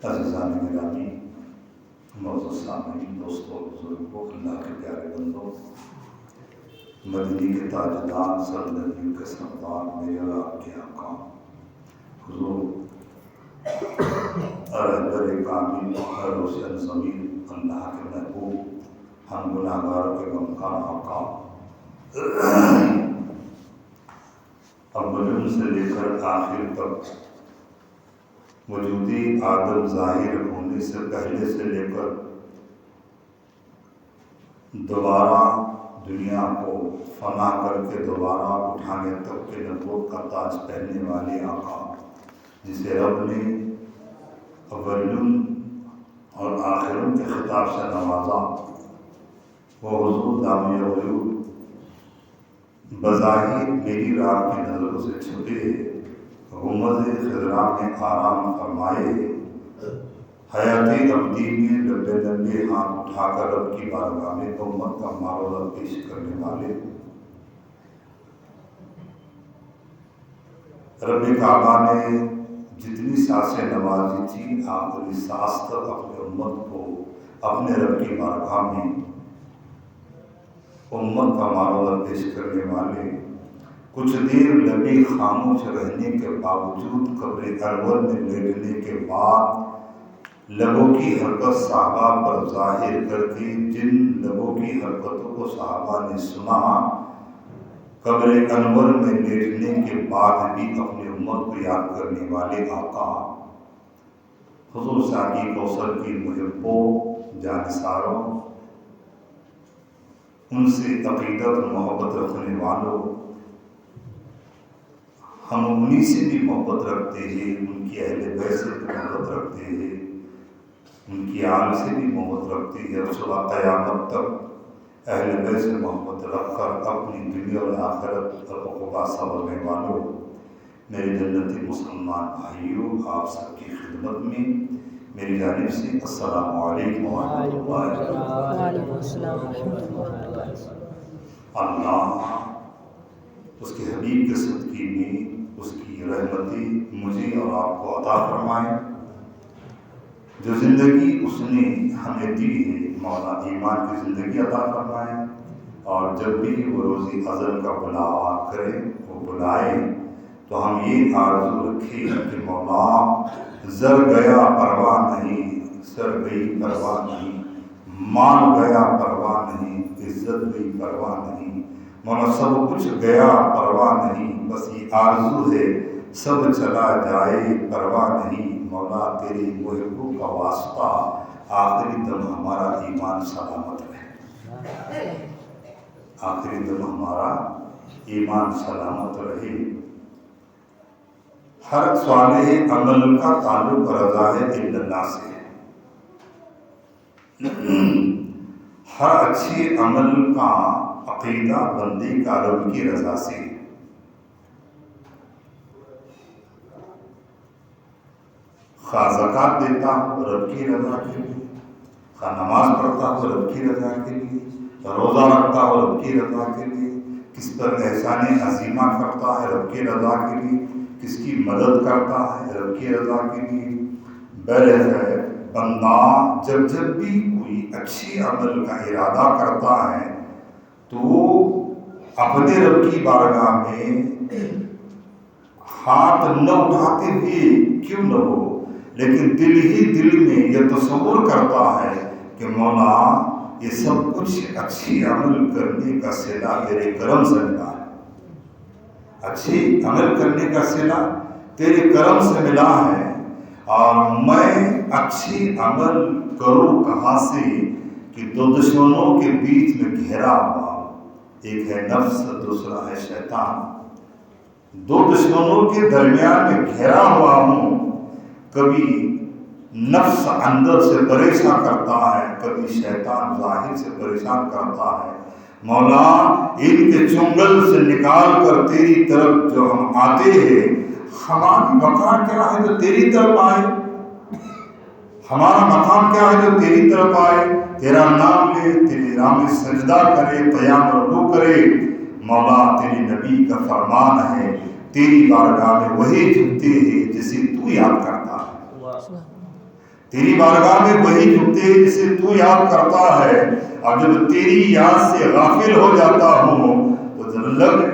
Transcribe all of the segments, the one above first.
عزیزان گرامی، معزز سامعین، دوستوں، بزرگوں، اللہ کے پیارے بندوں، مدنی کے تاجدار، سرنبیوں کے سردار، میرے اور آپ کے آقا حضور رہبر کامل روشن ضمیر، اللہ کے محبوب، ہم گناہگاروں کے غمخوار آقا، اولوں سے لے کر آخر تک وجودی آدم ظاہر ہونے سے پہلے سے لے کر دوبارہ دنیا کو فنا کر کے دوبارہ اٹھانے تک کے نبوت کا تاج پہننے والے آقا، جسے رب نے اولوں اور آخروں کے خطاب سے نوازا، وہ حضور دامِ غیوب بظاہر میری راہ کی نظروں سے چھپے، غمز خضراء میں آرام فرمائے، حیات ابدی میں لمبے لمبے ہاتھ اٹھا کر رب کی بارگاہ میں امت کا معاملہ پیش کرنے والے، رب کعبہ نے جتنی سانسیں نوازی تھی، آخری سانس تک اپنے امت کو اپنے رب کی بارگاہ میں امت کا معاملہ پیش کرنے والے، کچھ دیر لبی خاموش رہنے کے باوجود قبر انور میں لیٹنے کے بعد لبوں کی حرکت صحابہ پر ظاہر کر کے، جن لبوں کی حرکتوں کو صحابہ نے سنا، قبر انور میں لیٹنے کے بعد بھی اپنی امت کو یاد کرنے والے آقا، حضور ساقی کوثر کی محبوں، جانثاروں، ان سے عقیدت و محبت رکھنے والوں، ہم انہی سے بھی محبت رکھتے ہیں، ان کی اہل بیت سے بھی محبت رکھتے ہیں، ان کی آل سے بھی محبت رکھتے ہیں، اور صبح قیامت تک اہل بیت سے محبت رکھ کر اپنی دنیا اور آخرت اور عقبہ سنورنے والوں، میرے جنتی مسلمان بھائیوں، آپ سب کی خدمت میں میری جانب سے السلام علیکم ورحمۃ اللہ وبرکاتہ۔ اللہ اس کے حبیب کے صدقے میں اس کی رحمتی مجھے اور آپ کو عطا فرمائے، جو زندگی اس نے ہمیں دی ہے، مولا ایمان کی زندگی عطا فرمائے، اور جب بھی وہ روزی ازل کا بلاوا کرے، وہ بلائے، تو ہم یہ آرزو رکھیں کہ مولا زر گیا پرواہ نہیں، سر گئی پرواہ نہیں، مال گیا پرواہ نہیں، عزت گئی پرواہ نہیں، مولا سب کچھ گیا پرواہ نہیں، بس یہ آرزو ہے سب چلا جائے پرواہ نہیں، مولا تیری محبوب کا واسطہ آخری دم ہمارا ایمان سلامت رہے، آخری دم ہمارا ایمان سلامت رہے۔ ہر صالح عمل کا تعلق رضا الا اللہ سے ہے، ہر اچھی عمل کا عقیدہ بندے کا رب کی رضا سے ہے۔ خواہ زکوٰۃ دیتا ہو رب کی رضا کے لیے، خواہ نماز پڑھتا ہو رب کی رضا کے لیے، روزہ رکھتا ہو رب کی رضا کے لیے، کس پر احسان عظیمہ کرتا ہے رب کی رضا کے لیے، کس کی مدد کرتا ہے رب کی رضا کے لیے، بہرحال بندہ جب جب بھی کوئی اچھی عمل کا ارادہ کرتا ہے تو اپنے رب کی بارگاہ میں ہاتھ نہ اٹھاتے ہوئے کیوں نہ ہو، لیکن دل ہی دل میں یہ تصور کرتا ہے کہ مولا یہ سب کچھ اچھی عمل کرنے کا صلہ تیرے کرم سے ملا ہے، اچھی عمل کرنے کا صلہ تیرے کرم سے ملا ہے، اور میں اچھی عمل کروں کہاں سے کہ دو دشمنوں کے بیچ میں گھیرا ہوا، ایک ہے نفس، دوسرا ہے شیطان، دو دشمنوں کے درمیان میں گھیرا ہوا ہوں، کبھی نفس اندر سے پریشان کرتا ہے، کبھی شیطان ظاہر سے پریشان کرتا ہے، مولا ان کے چنگل سے نکال کر تیری طرف جو ہم آتے ہیں، ہماری مقام کیا ہے جو تیری طرف آئے، ہمارا مقام کیا ہے جو تیری طرف آئے، تیرا نام لے، تیری راہ میں سجدہ کرے، قیام رکوع کرے، مولا تیری نبی کا فرمان ہے، تیری بارگاہ میں وہی جھکتے ہیں جسے تو یاد کرتا ہے، تیری بارگاہ میں وہی جھکتے جسے تو یاد کرتا ہے، اور جب تیری یاد سے غافل ہو جاتا ہوں تو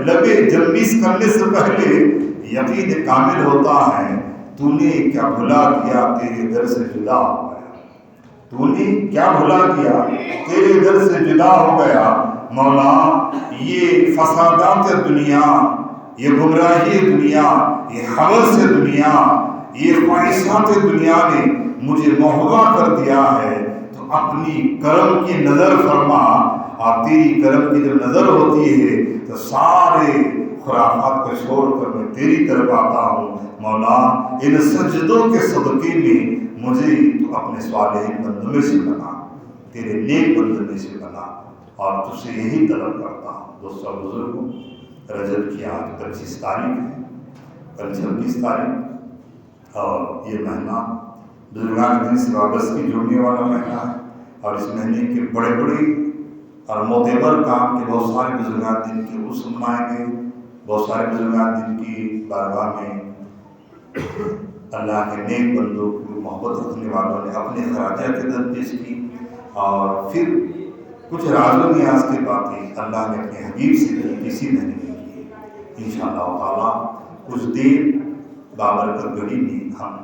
لبے جنبش کرنے سے پہلے یقین کامل ہوتا ہے تو نے کیا بھلا کیا تیرے در سے جدا ہو گیا، تو نے کیا بھلا کیا تیرے در سے جدا ہو گیا۔ مولا یہ فسادات دنیا، یہ گمراہی دنیا، یہ حوث دنیا، یہ خواہشات دنیا نے مجھے مہوا کر دیا ہے، تو اپنی کرم کی نظر فرما، اور تیری کرم کی جب نظر ہوتی ہے تو سارے خرافات کو چھوڑ کر میں تیری طرف آتا ہوں۔ مولا ان سجدوں کے صدقے میں مجھے تو اپنے صالحین بندوں میں سے بنا، تیرے نیک بندوں میں سے بنا، اور تجھ سے یہی طلب کرتا ہوں۔ دوستوں بزرگوں، رجب کی آج 25 تاریخ ہے، کل 26 تاریخ، اور یہ مہینہ بزرگان دن سے وابستگی جڑنے والا مہینہ ہے، اور اس مہینے کے بڑے بڑے اور معتبر کام کے بہت سارے بزرگان دن کے عرس منائے گئے، بہت سارے بزرگان دن کی بارگاہ میں اللہ کے نیک بندوں کو محبت رکھنے والوں نے اپنے خراجہ قدر پیش کی، اور پھر کچھ راز و نیاز کی باتیں اللہ نے اپنے حبیب سے کی، کسی مہینے میں کی۔ انشاءاللہ تعالیٰ کچھ دیر بابرکت گھڑی میں ہم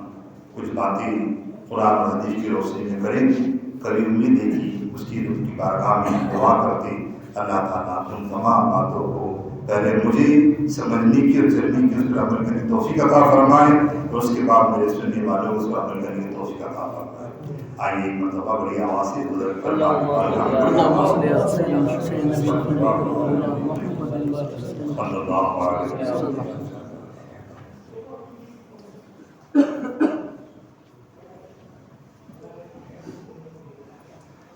کچھ باتیں قرآن و حدیث کی روشنی میں کریں گے۔ کبھی امید ہے کہ اس کی بارگاہ میں دعا کرتے اللہ تعالیٰ ان تمام باتوں کو پہلے مجھے سمجھنے کی اور چلنے کی، اس پر عمل کرنے کی توفیق عطا فرمائے، اور اس کے بعد میرے سننے والوں کو اس پر عمل کرنے کی توفیق عطا فرمائے۔ آئیے ایک مرتبہ بڑی آواز سے گزر کر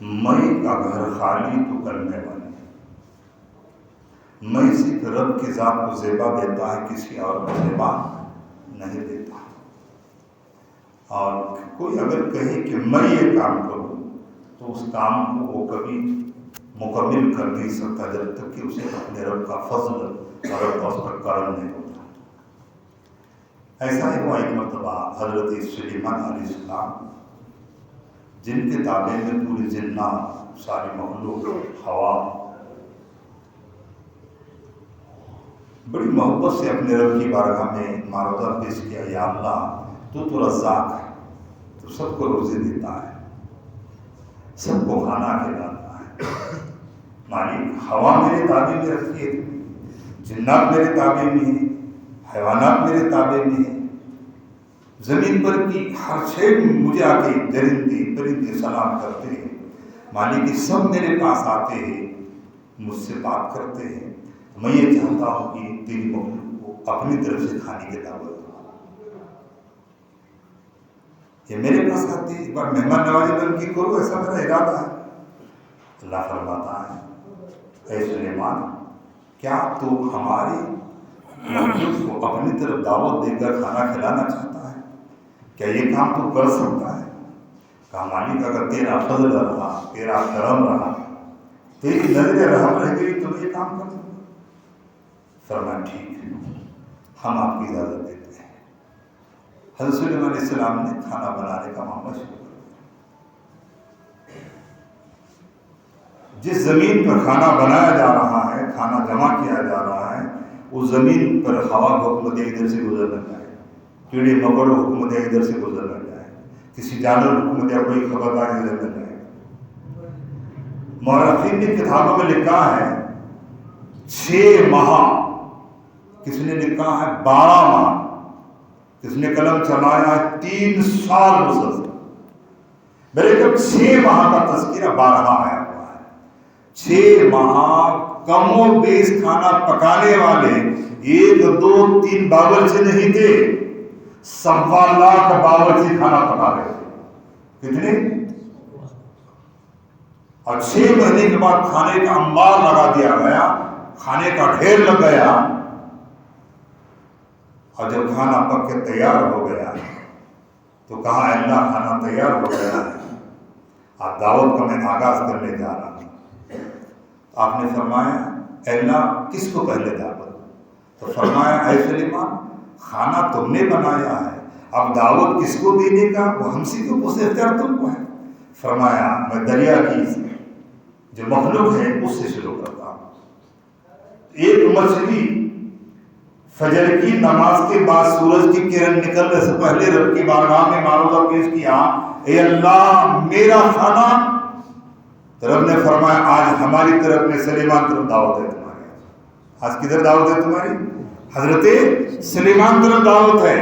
میں کا گھر خالی تو کرنے والی، میں صرف رب کی ذات کو زیبا دیتا ہے، کسی اور کو زیبا نہیں دیتا۔ اور کوئی اگر کہے کہ میں یہ کام کروں تو اس کام کو وہ کبھی مکمل کر نہیں سکتا جب تک کہ اسے اپنے رب کا فضل اور رب کا اس پر کرم نہیں ہوتا۔ ایسا ہی ہوا ایک مرتبہ حضرت سلیمان علیہ السلام، جن کے تابع میں پوری جنات، ساری مخلوق، ہوا بڑی محبت سے اپنے رب کی بارگاہ میں معروضہ پیش کیا، یا اللہ تو رزاق ہے، تو سب کو روزی دیتا ہے، سب کو کھانا کھلاتا ہے، مالک ہوا میرے تابع میں رکھیے، جنات میرے تابع میں ہیں، حیوانات میرے تابع میں ہیں، زمین پر کی ہر شے مجھے آ کے درندے پرندے سلام کرتے ہیں، مالک سب میرے پاس آتے ہیں، مجھ سے بات کرتے ہیں۔ میں یہ چاہتا ہوں کہ تیری مخلوق کو اپنی طرف سے کھانے کی دعوت دو، یہ میرے پاس آتے ہیں، ایک بار مہمان نوازی میں ان کی کرو، ایسا میرا ارادہ ہے۔ اللہ فرماتا ہے، اے سلیمان، کیا تو ہماری مخلوق کو اپنی طرف دعوت دے کر کھانا کھلانا چاہتا ہے؟ کیا یہ کام تو کر سکتا ہے؟ کہا مالک اگر تیرا فضل رہا، تیرا کرم رہا، تیری نظر رحم رہ گئی تو یہ کام کر سکتا۔ فرمایا ٹھیک ہے، ہم آپ کی اجازت دیتے ہیں۔ حضرت سلیمان علیہ السلام نے کھانا بنانے کا معاملہ شروع کر دیا۔ جس زمین پر کھانا بنایا جا رہا ہے، کھانا جمع کیا جا رہا ہے، اس زمین پر ہوا کو حکم دیا ادھر سے گزر نہ جائے، کیڑے مکوڑے حکم دیا ادھر سے گزر نہ جائے، کسی جانور حکم دیا کوئی خبردار ادھر نہ جائے۔ مورخین نے کتابوں میں لکھا ہے 6 ماہ، کس نے لکھا ہے 12 ماہ، کس نے قلم چلایا ہے 3 سال مسلسل، میرے جب 6 ماہ کا تذکرہ 12 آیا ہوا ہے۔ 6 ماہ کم و بیش کھانا پکانے والے 1 2 3 باورچی نہیں تھے، 1.25 لاکھ باورچی کھانا پکا رہے تھے۔ کتنے؟ اور 6 مہینے کے بعد کھانے کا انبار لگا دیا گیا، کھانے کا ڈھیر لگ گیا، اور جب کھانا پک کے تیار ہو گیا تو کہا اللہ کھانا تیار ہو گیا ہے، آپ دعوت کا میں آغاز کرنے جا رہا ہوں۔ آپ نے فرمایا اے اللہ کس کو پہلے دعوت؟ تو فرمایا اے سلیمان، کھانا تم نے بنایا ہے، اب دعوت کس کو دینے کا وہ ہم سے تو پوچھے، اختیار تم کو ہے۔ فرمایا میں دریا کی جو مخلوق ہے اس سے شروع کرتا ہوں۔ ایک مچھلی فجر کی نماز کے بعد سورج کی کرن نکلنے سے پہلے رب کی بارگاہ میں معروضہ پیش کیا، اے اللہ میرا کھانا، تو رب نے فرمایا آج ہماری طرف میں سلیمان طرف دعوت ہے تمہاری، آج کدھر دعوت ہے تمہاری؟ حضرت سلیمان طرف دعوت ہے۔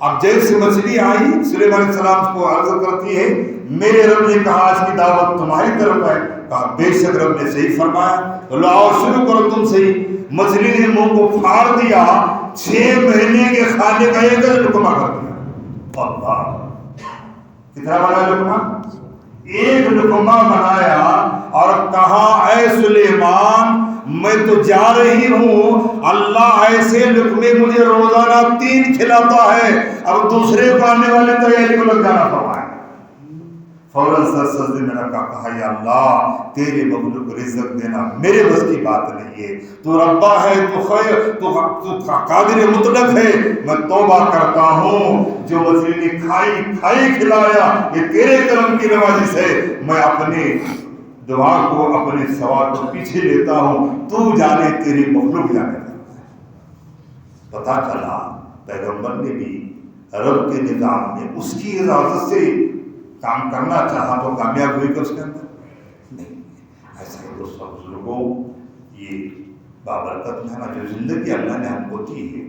اب جیسے مچھلی آئی سلیمان علیہ السلام کو عرض کرتی ہے میرے رب نے کہا آج کی دعوت تمہاری طرف ہے، کہا بے شک رب نے صحیح فرمایا، لاؤ شروع کرو تم صحیح۔ مچھلی نے منہ کو پھاڑ دیا، 6 مہینے کے کھانے کا ایک لقمہ کر دیا۔ اللہ کتنا بڑا لقمہ؟ ایک لقمہ بنایا اور کہا اے سلیمان میں تو جا رہی ہوں، اللہ ایسے لقمے مجھے روزانہ 3 کھلاتا ہے، اب دوسرے کو آنے والے تیاری کو لگ جانا فرمایا۔ فوراً سر سجدے میں رکھا، کہا یا اللہ تیرے مخلوق کو رزق دینا میرے بس کی بات نہیں ہے، تو ربا ہے، تو خیر، تو قادر مطلق ہے، میں توبہ کرتا ہوں جو مچھلی نے کھائی کھلایا یہ تیرے کرم کی نوازش ہے، میں اپنے دعا کو اپنے سوال کو پیچھے لیتا ہوں، تو جانے تیری مخلوق جانے۔ پتا چلا پیغمبر نے بھی رب کے نظام میں اس کی اجازت سے کام کرنا چاہا تو کامیاب ہوئی کہ اس کے اندر نہیں۔ ایسا ہی دوستوں بزرگوں یہ بابرکت ہے نا جو زندگی اللہ نے ہم کو دی ہے،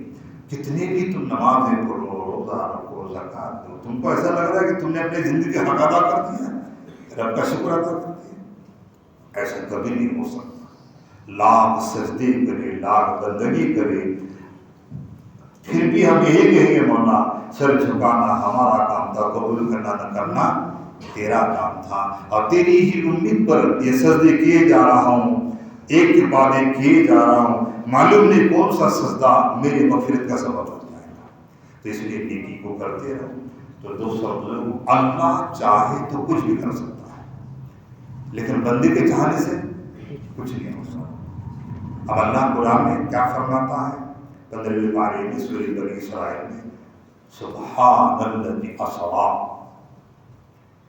کتنے بھی تم نمازیں پڑھو، روزہ رکھو، زکات دو، تم کو ایسا لگ رہا ہے کہ تم نے اپنی زندگی حق ادا کر دیا، رب کا شکر ادا کر دیا، ایسا کبھی نہیں ہو سکتا۔ لاکھ سجدے کرے، لاکھ بندگی کرے، پھر بھی ہم یہی کہیں گے مولا سر جھکانا ہمارا کام تھا، قبول کرنا نہ کرنا تیرا کام تھا، اور تیری ہی امید پر یہ سجدے کیے جا رہا ہوں، ایک کے بعد ایک کیے جا رہا ہوں، معلوم نہیں کون سا سجدہ میری مغفرت کا سبب بن جائے گا، تو اس لیے نیکی کو کرتے رہو۔ تو دوستوں بزرگوں اللہ چاہے تو کچھ بھی کر سکتا ہے، لیکن بندے کے چاہنے سے کچھ نہیں ہو سکتا۔ اب اللہ قرآن میں کیا فرماتا ہے 15ویں پارے میں سورہ بنی اسرائیل میں، سبحان الذی اسری،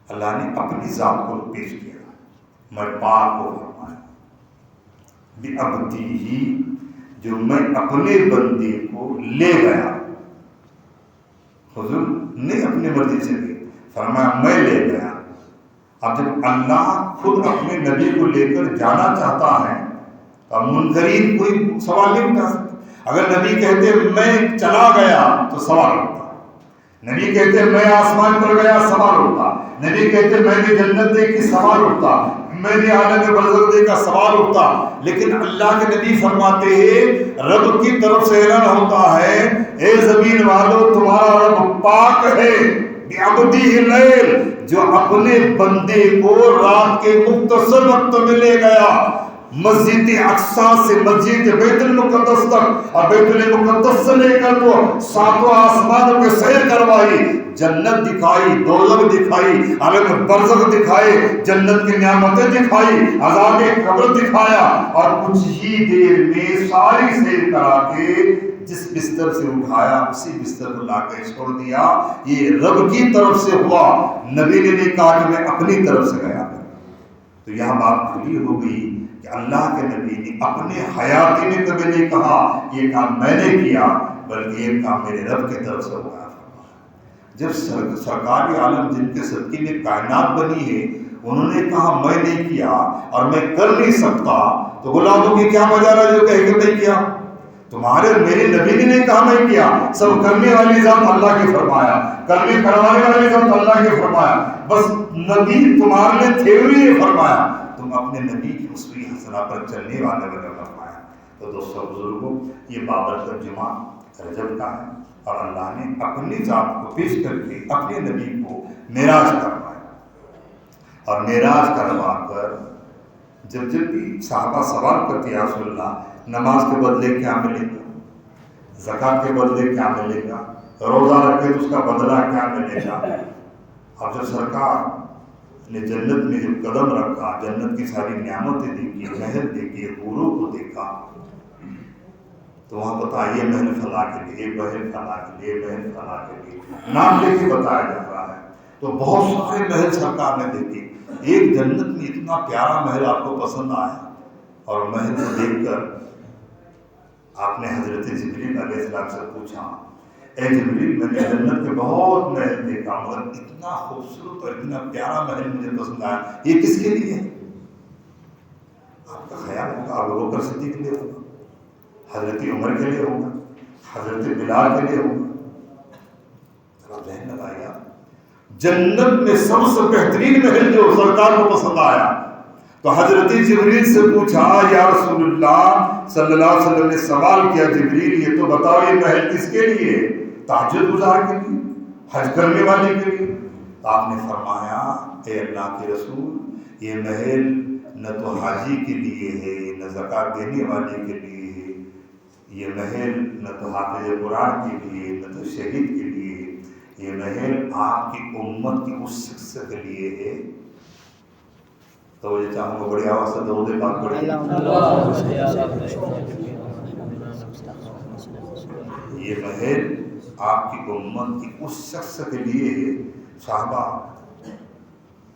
اللہ نے اپنی ذات کو پیش کیا، میں پاک ہو فرمایا، بعبدہ جو میں اپنے بندے کو لے گیا، حضور نہیں اپنی مرضی سے لے، فرمایا میں لے گیا۔ اب جب اللہ خود اپنے نبی کو لے کر جانا چاہتا ہے تو منکرین کوئی سوال نہیں اٹھا سکتے۔ اگر نبی کہتے میں چلا گیا تو سوال اٹھتا، نبی کہتے میں آسمان پر گیا سوال اٹھتا، نبی کہتے میں نے جنت دیکھی سوال اٹھتا، میں نے عالم برزخ دیکھا سوال اٹھتا، لیکن اللہ کے نبی فرماتے ہیں رب کی طرف سے اعلان ہوتا ہے اے زمین والو تمہارا رب پاک ہے، بعبدہ اللیل جو اپنے بندے کو رات کے مختصر وقت میں لے گیا، مسجد اقصیٰ سے مسجد بیت المقدس تک، اور بیت المقدس سے لے کر وہ 7 آسمانوں کے سیر کروائی، جنت دکھائی، دوزخ دکھائی، عالم برزخ دکھائے، جنت کی نعمتیں دکھائی، عذاب قبر دکھایا، اور کچھ ہی دیر میں ساری سیر کرا کے جس بستر سے اٹھایا اسی بستر کو لا کے چھوڑ دیا۔ یہ رب کی طرف سے ہوا، نبی نے نہیں کہا کہ میں اپنی طرف سے گیا۔ تو یہاں بات کھلی ہو گئی کہ اللہ کے نبی نے اپنے حیاتی میں کبھی نہیں کہا یہ کام میں نے کیا، بلکہ یہ کام میرے رب کی طرف سے ہوا۔ جب سرکاری عالم جن کے صدقے میں کائنات بنی ہے انہوں نے کہا میں نہیں کیا اور میں کر نہیں سکتا، تو غلاموں کی کیا مجال ہے جو کہے کہ میں کیا؟ تمہارے میرے نبی نے نہیں کہا میں کیا، سب کرنے والی ذات اللہ کی فرمایا، کرنے کروانے والی ذات اللہ کی فرمایا، بس نبی تمہارے لیے تھیوری ہے فرمایا، تم اپنے نبی کی اسوہ حسنہ پر چلنے والے بنے فرمایا۔ تو دوستو بزرگوں یہ بابرکت جمعہ رجب کا ہے، اور اللہ نے اپنی ذات کو پیش کر کے اپنے نبی کو معراج کروایا، اور معراج کروا کر جب بھی صحابہ سوال کرتے یا رسول اللہ نماز کے بدلے کیا ملے گا، زکات کے بدلے کیا ملے گا، روزہ رکھے تو اس کا بدلہ کیا ملے گا، اب جب سرکار نے جنت میں جب قدم رکھا، جنت کی ساری نعمتیں دیکھی، محل دیکھے، حوروں کو دیکھا، تو وہاں بتایا یہ محل فلاں کے لیے، یہ محل فلاں کے لیے، یہ محل فلاں کے لیے، نام لے کے بتایا جا رہا ہے۔ تو بہت سارے محل سرکار نے دیکھے، ایک جنت میں اتنا پیارا محل آپ کو پسند آیا، اور محل کو دیکھ کر آپ نے حضرت جبریل علیہ السلام سے پوچھا، اے جبریل میں نے جنت کے بہت محل دیکھا مگر اتنا خوبصورت اور اتنا پیارا محل مجھے پسند آیا، یہ کس کے لیے ہے؟ آپ کا خیال ہوگا ابو بکر صدیق کے لیے ہوگا، حضرت عمر کے لیے ہوگا، حضرت بلال کے لیے ہوگا۔ ذرا ذہن لگائیے، جنت میں سب سے بہترین محل جو سرکار کو پسند آیا، تو حضرت جبریل سے پوچھا، یا رسول اللہ صلی اللہ علیہ وسلم نے سوال کیا، جبریل یہ تو بتاؤ یہ محل کس کے لیے؟ تہجد گزار کے لیے، حج کرنے والے کے لیے؟ آپ نے فرمایا، اے اللہ کے رسول، یہ محل نہ تو حاجی کے لیے ہے، نہ زکات دینے والے کے لیے ہے، یہ محل نہ تو حافظ قرآن کے لیے، نہ تو شہید کے لیے، یہ محل آپ کی امت کی اس شخص کے لیے ہے۔ تو یہ چاہوں گا بڑی آواز سے درود پاک پڑھیں۔ یہ محل آپ کی امت کی اس شخص کے لیے ہے۔ صحابہ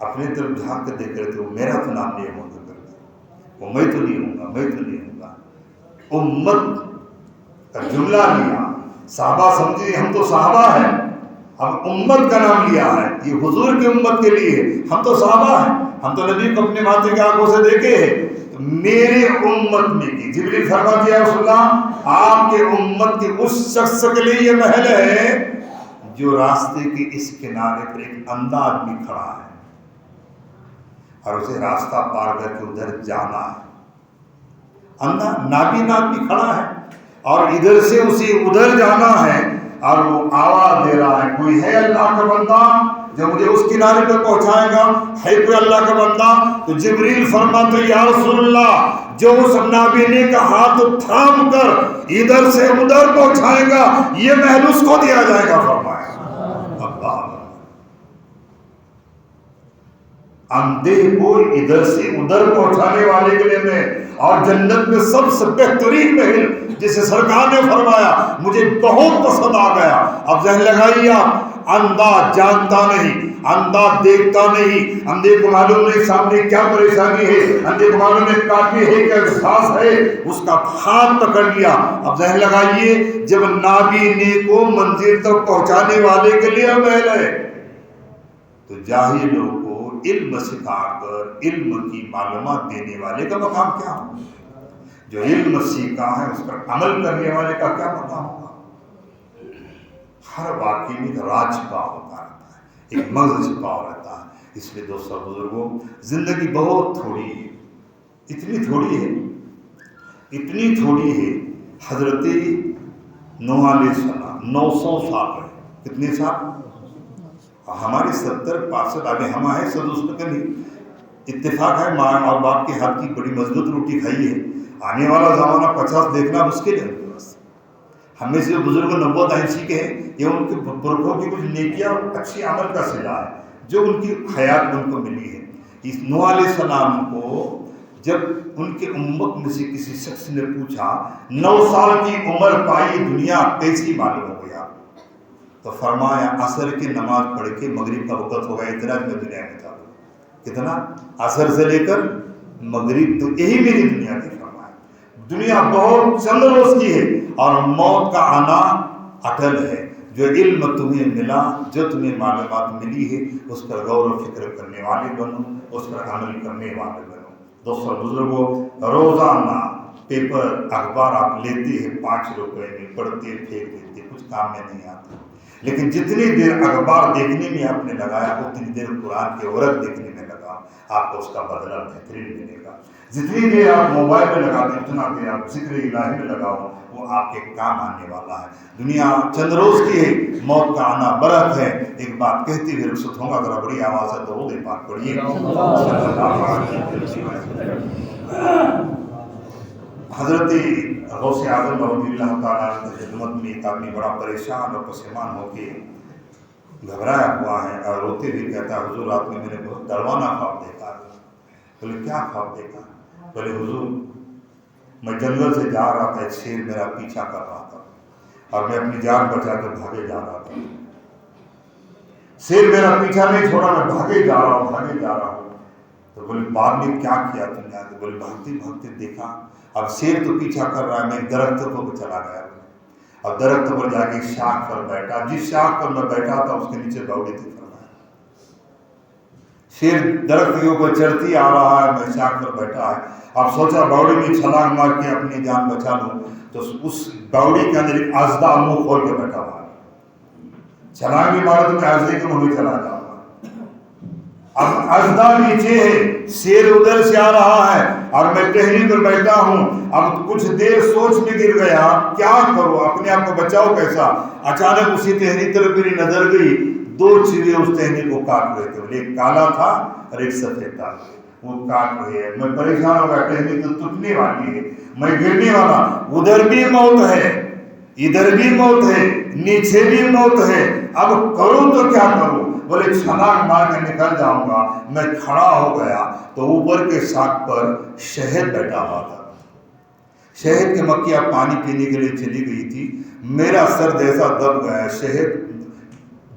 اپنے طرف جھانک کے دیکھ رہے تھے، وہ میرا تو نام نہیں ہوتا کرتا، وہ میں تو نہیں ہوں گا، میں تو نہیں ہوں گا۔ امت کا جملہ لیا، صحابہ سمجھے ہم تو صحابہ ہیں، ہم امت کا نام لیا ہے، یہ حضور کی امت کے لیے، ہم تو صحابہ ہیں، ہم تو نبی کو اپنے ماتھے کی آنکھوں سے دیکھے ہیں، میرے امت میں کی جبریل فرماتے ہیں، رسول اللہ آپ کے امت کے اس شخص کے لیے یہ محل ہے جو راستے کے اس کنارے پر ایک اندھا آدمی کھڑا ہے اور اسے راستہ پار کر کے ادھر جانا ہے۔ اندھا نابینا آدمی کھڑا ہے اور ادھر سے اسے ادھر جانا ہے، اور وہ آواز دے رہا ہے، کوئی ہے اللہ کا بندہ جو مجھے اس کنارے پہ پہنچائے گا؟ ہے کوئی اللہ کا بندہ؟ تو جبریل فرماتے یا رسول اللہ جو اس نابینے کا ہاتھ تھام کر ادھر سے ادھر پہنچائے گا یہ محل اس کو دیا جائے گا۔ فرمایا اللہ اندھے کو ادھر سے ادھر پہنچانے والے کے لیے میں، اور جنت میں سب سے بہترین محل جسے سرکار نے فرمایا مجھے بہت پسند آ گیا۔ اب ذہن لگائیے، اندھا جانتا نہیں، اندھا دیکھتا نہیں، اندھے کو معلوم نہیں سامنے کیا پریشانی ہے، اندھے کو معلوم نہیں کاٹی ہے کیا احساس ہے، اس کا ہاتھ پکڑ لیا۔ اب ذہن لگائیے، جب نابینے کو منزل تک پہنچانے والے کے لیے محل ہے تو جاہلوں کو علم سکھا کر علم کی معلومات دینے والے کا مقام کیا ہو؟ جو علم سیکھا ہے اس پر عمل کرنے والے کا کیا مقام ہوگا؟ ہر واقعے میں ایک راز چھپا ہوتا رہتا ہے، ایک مغز چھپا رہتا ہے۔ اس لیے دوستو بزرگوں، زندگی بہت تھوڑی ہے، اتنی تھوڑی ہے، اتنی تھوڑی ہے۔ حضرت نوح علیہ السلام 900 سال رہے، کتنے سال؟ ہمارے 70-65 آگے ہم آئے 100 کا نہیں، اتفاق ہے ماں اور باپ کے ہاتھ کی بڑی مضبوط روٹی کھائی ہے۔ آنے والا زمانہ 50 دیکھنا مشکل ہے۔ ہم میں سے جو بزرگ 90-80 کے ہیں، یہ ان کے برکھوں کی کچھ نیکیاں اچھی عمل کا صلہ ہے جو ان کی حیات ان کو ملی ہے۔ اس نوح علیہ السلام کو جب ان کے امت میں سے کسی شخص نے پوچھا 9 سال کی عمر پائی دنیا کیسی معلوم ہو گیا، تو فرمایا عصر کی نماز پڑھ کے مغرب کا وقت ہوگا، اتنا میں دنیا میں تھا۔ کتنا؟ عصر سے لے کر مغرب، تو یہی میری دنیا کی۔ فرمایا دنیا بہت چند روز کی ہے اور موت کا آنا اٹل ہے۔ جو علم تمہیں ملا، جو تمہیں معلومات ملی ہے، اس پر غور و فکر کرنے والے بنو، اس پر عمل کرنے والے بنو۔ دوستو بزرگوں، روزانہ پیپر اخبار آپ لیتے ہیں 5 روپے میں، پڑھتے پھینک دیتے، کچھ کام میں نہیں آتا، لیکن جتنی دیر اخبار دیکھنے میں آپ نے لگایا اتنی دیر قرآن کے ورق دیکھنے میں لگا، آپ کو اس کا بدلہ بہترین ملے گا۔ جتنی دیر آپ موبائل میں لگاتے ہیں اتنا دیر آپ ذکر الہی میں لگاؤ، وہ آپ کے کام آنے والا ہے۔ دنیا چند روز کی ہے، موت کا آنا برحق ہے۔ ایک بات کہتے ہوئے رخصت ہوں گا، ذرا بڑی آواز سے درود پاک پڑھیے۔ حضرت غوث اعظم رضی اللہ تعالیٰ عنہ کی خدمت میں ایک آدمی بڑا پریشان اور پشیمان ہو کے گھبرایا ہوا ہے اور روتے ہوئے کہتا ہے حضور رات میں میں نے بہت ڈروانا خواب دیکھا۔ بولے کیا خواب دیکھا؟ بولے حضور میں جنگل سے جا رہا تھا، ایک شیر میرا پیچھا کر رہا تھا اور میں اپنی جان بچا کر بھاگے جا رہا تھا. شیر میرا پیچھا نہیں چھوڑا، میں بھاگے جا رہا ہوں. تو بولے بعد میں کیا کیا تم نے؟ تو بولے بھاگتے بھاگتے دیکھا اب شیر تو پیچھا کر رہا ہے، میں ایک درخت پر چلا گیا. اب درخت پر جا کے شاخ پر بیٹھا، جس شاخ پر میں بیٹھا تھا اس کے نیچے باوڑی تھی. شیر درخت کے اوپر چڑھتی آ رہا ہے، میں شاخ پر بیٹھا ہے. اب سوچا باوڑی میں چھلانگ مار کے اپنی جان بچا لوں. تو اس باوڑی کے اندر ایک اژدھا منہ کھول کے بیٹھا ہوا ہے. چھلانگ بھی مارا تو میں اژدھے کے منہ میں چلا جاؤں گا. اب اژدھا نیچے ہے، شیر ادھر سے آ رہا ہے اور میں ٹہنی پر بیٹھا ہوں. اب کچھ دیر سوچ میں گر گیا کیا کروں، اپنے آپ کو بچاؤ کیسا. اچانک اسی ٹہنی طرف میری نظر گئی، 2 چوہے اس ٹہنی کو کاٹ رہے تھے. ایک کالا تھا اور ایک سفید تھا، وہ کاٹ رہے ہیں. میں پریشان ہو گیا، ٹہنی تو ٹوٹنے والی ہے، میں گرنے والا. ادھر بھی موت ہے، ادھر بھی موت ہے، نیچے بھی موت ہے. اب کروں تو کیا کروں؟ بولے چھلانگ مار کے نکل جاؤں گا. میں کھڑا ہو گیا تو اوپر کے شاخ پر شہد بیٹھا ہوا تھا. شہد کی مکھیاں پانی پینے کے لیے چلی گئی تھی. میرا سر جیسا دب گیا، شہد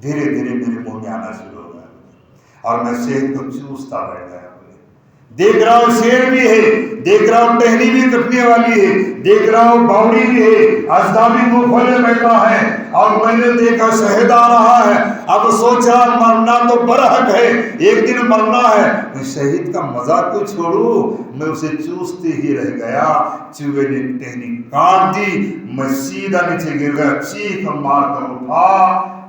دھیرے دھیرے میرے منہ میں آنا شروع ہو گیا اور میں شہد کو چوستا بیٹھ گیا. دیکھ رہا ہوں شیر بھی ہے، دیکھ رہا ہوں ٹہنی بھی کٹنے والی ہے، دیکھ رہا ہوں باوڑی بھی ہے، اژدھا بھی منہ کھولے بیٹھا ہے اور میں نے دیکھا شہد آ رہا ہے. اب سوچا مرنا تو برحق ہے، ایک دن مرنا ہے، میں شہد کا مزہ کیوں چھوڑوں. میں اسے چوستے ہی رہ گیا. چوہے نے ٹہنی کاٹ دی، میں سیدھا نیچے گر گیا. چیخ مار کر اٹھا،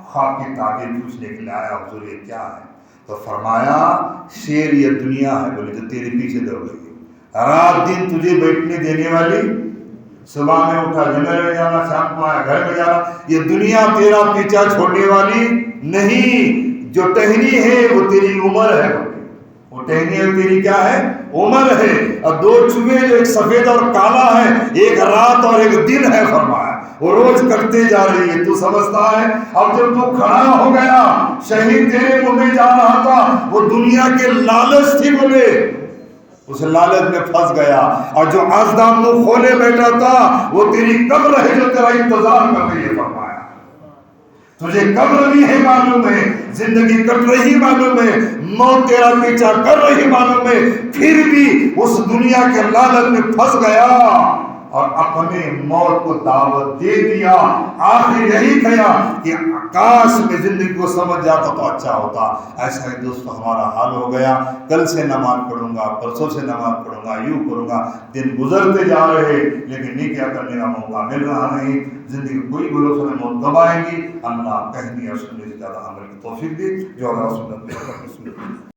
خواب کی تعبیر پوچھنے کے لیے آیا، حضور یہ کیا ہے؟ تو فرمایا شیر یہ دنیا ہے بولے جو تیرے پیچھے دوڑ گئی، رات دن تجھے بیٹھنے دینے والی. صبح میں اٹھا جنگل میں جانا، شام کو آیا گھر میں جانا. یہ دنیا تیرا پیچھا چھوڑنے والی نہیں. جو ٹہنی ہے وہ تیری عمر ہے، وہ ٹہنی ہے تیری کیا ہے؟ عمر ہے. اور 2 چوہے جو ایک سفید اور کالا ہے، ایک رات اور ایک دن ہے. فرمایا وہ روز کٹتے جا رہی ہے، تو سمجھتا ہے. اب جب تو کھڑا ہو گیا، شہید تیرے منہ میں جا رہا تھا، وہ دنیا کے لالچ تھی، بولے اس لالچ میں پھنس گیا. اور جو اژدھا منہ کھولے بیٹھا تھا وہ تیری قبر ہے جو تیرا انتظار کر رہی ہے. فرمایا تجھے قبر بھی ہے معلوم ہے، زندگی کٹ رہی معلوم ہے، موت تیرا پیچھا کر رہی معلوم ہے، پھر بھی اس دنیا کے لالچ میں پھنس گیا اور اپنے موت کو دعوت دے دیا. آخر یہی کہا کہ کاش میں زندگی کو سمجھ جاتا تو اچھا ہوتا. ایسا ہی دوستو ہمارا حال ہو گیا. کل سے نماز پڑھوں گا، پرسوں سے نماز پڑھوں گا، یوں کروں گا. دن گزرتے جا رہے لیکن نیکیاں کرنے کا موقع مل رہا نہیں. زندگی کوئی بھروسہ نہیں، موت کب آئے گی. اللہ کہنے اور سننے سے زیادہ عمل کی توفیق دے جو اللہ سنت میں